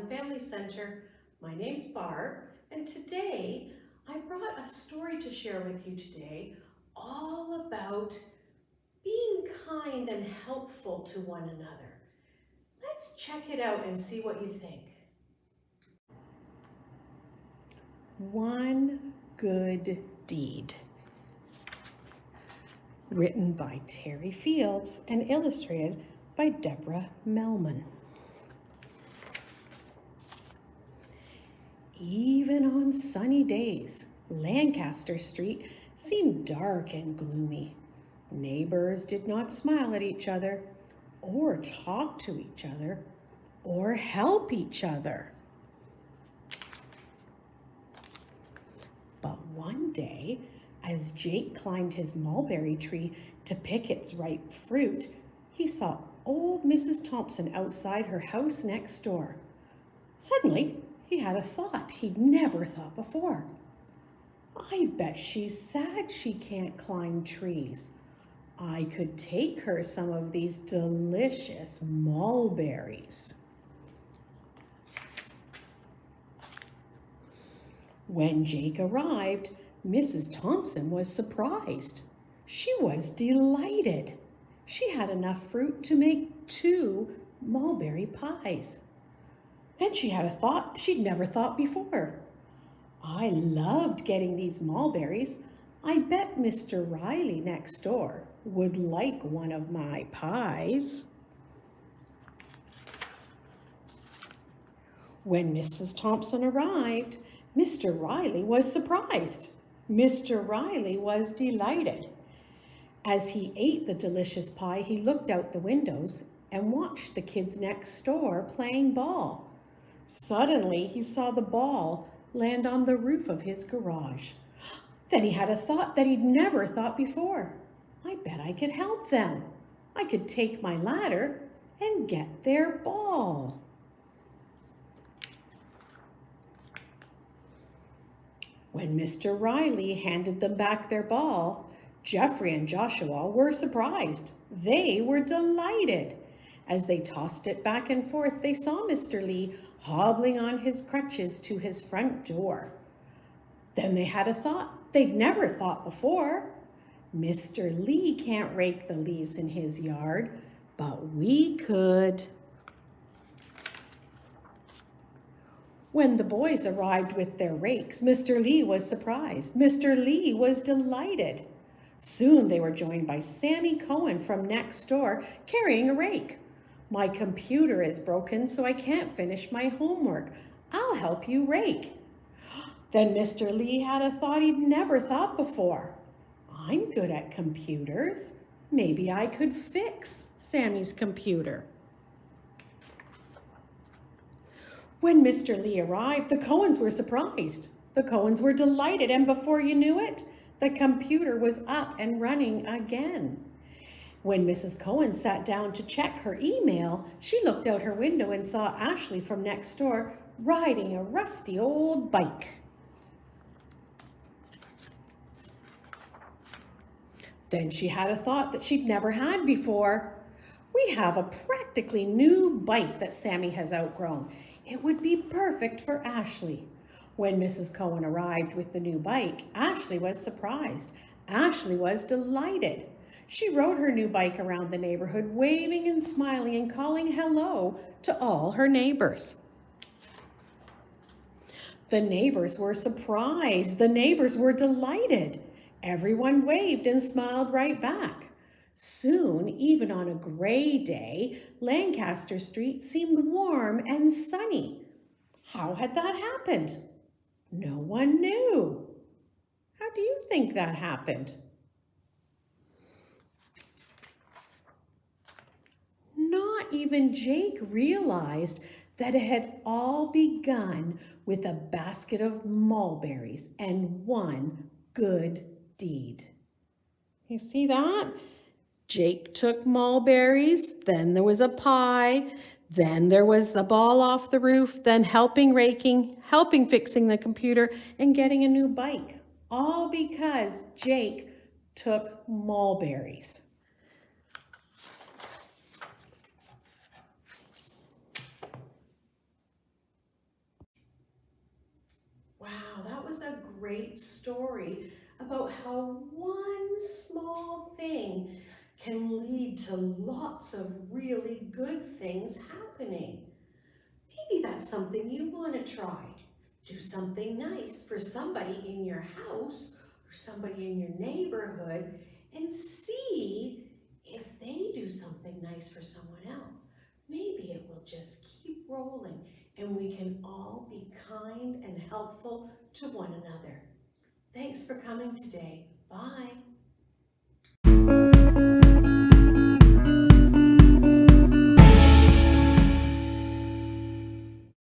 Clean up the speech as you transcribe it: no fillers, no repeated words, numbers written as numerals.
EarlyON Family Center. My name's Barb, and today I brought a story to share with you today all about being kind and helpful to one another. Let's check it out and see what you think. One Good Deed. Written by Terry Fields and illustrated by Deborah Melman. Even on sunny days, Lancaster Street seemed dark and gloomy. Neighbors did not smile at each other, or talk to each other, or help each other. But one day, as Jake climbed his mulberry tree to pick its ripe fruit, he saw old Mrs. Thompson outside her house next door. Suddenly, he had a thought he'd never thought before. I bet she's sad she can't climb trees. I could take her some of these delicious mulberries. When Jake arrived, Mrs. Thompson was surprised. She was delighted. She had enough fruit to make 2 mulberry pies. Then she had a thought she'd never thought before. I loved getting these mulberries. I bet Mr. Riley next door would like one of my pies. When Mrs. Thompson arrived, Mr. Riley was surprised. Mr. Riley was delighted. As he ate the delicious pie, he looked out the windows and watched the kids next door playing ball. Suddenly, he saw the ball land on the roof of his garage. Then he had a thought that he'd never thought before. I bet I could help them. I could take my ladder and get their ball. When Mr. Riley handed them back their ball, Jeffrey and Joshua were surprised. They were delighted. As they tossed it back and forth, they saw Mr. Lee hobbling on his crutches to his front door. Then they had a thought they'd never thought before. Mr. Lee can't rake the leaves in his yard, but we could. When the boys arrived with their rakes, Mr. Lee was surprised. Mr. Lee was delighted. Soon they were joined by Sammy Cohen from next door carrying a rake. My computer is broken, so I can't finish my homework. I'll help you rake. Then Mr. Lee had a thought he'd never thought before. I'm good at computers. Maybe I could fix Sammy's computer. When Mr. Lee arrived, the Cohens were surprised. The Cohens were delighted, and before you knew it, the computer was up and running again. When Mrs. Cohen sat down to check her email, she looked out her window and saw Ashley from next door riding a rusty old bike. Then she had a thought that she'd never had before. We have a practically new bike that Sammy has outgrown. It would be perfect for Ashley. When Mrs. Cohen arrived with the new bike, Ashley was surprised. Ashley was delighted. She rode her new bike around the neighborhood, waving and smiling and calling hello to all her neighbors. The neighbors were surprised. The neighbors were delighted. Everyone waved and smiled right back. Soon, even on a gray day, Lancaster Street seemed warm and sunny. How had that happened? No one knew. How do you think that happened? Not even Jake realized that it had all begun with a basket of mulberries and one good deed. You see that? Jake took mulberries, then there was a pie, then there was the ball off the roof, then helping fixing the computer, and getting a new bike. All because Jake took mulberries. Wow, that was a great story about how one small thing can lead to lots of really good things happening. Maybe that's something you want to try. Do something nice for somebody in your house or somebody in your neighborhood and see if they do something nice for someone else. Maybe it will just keep rolling and we can all be kind and helpful to one another. Thanks for coming today. Bye.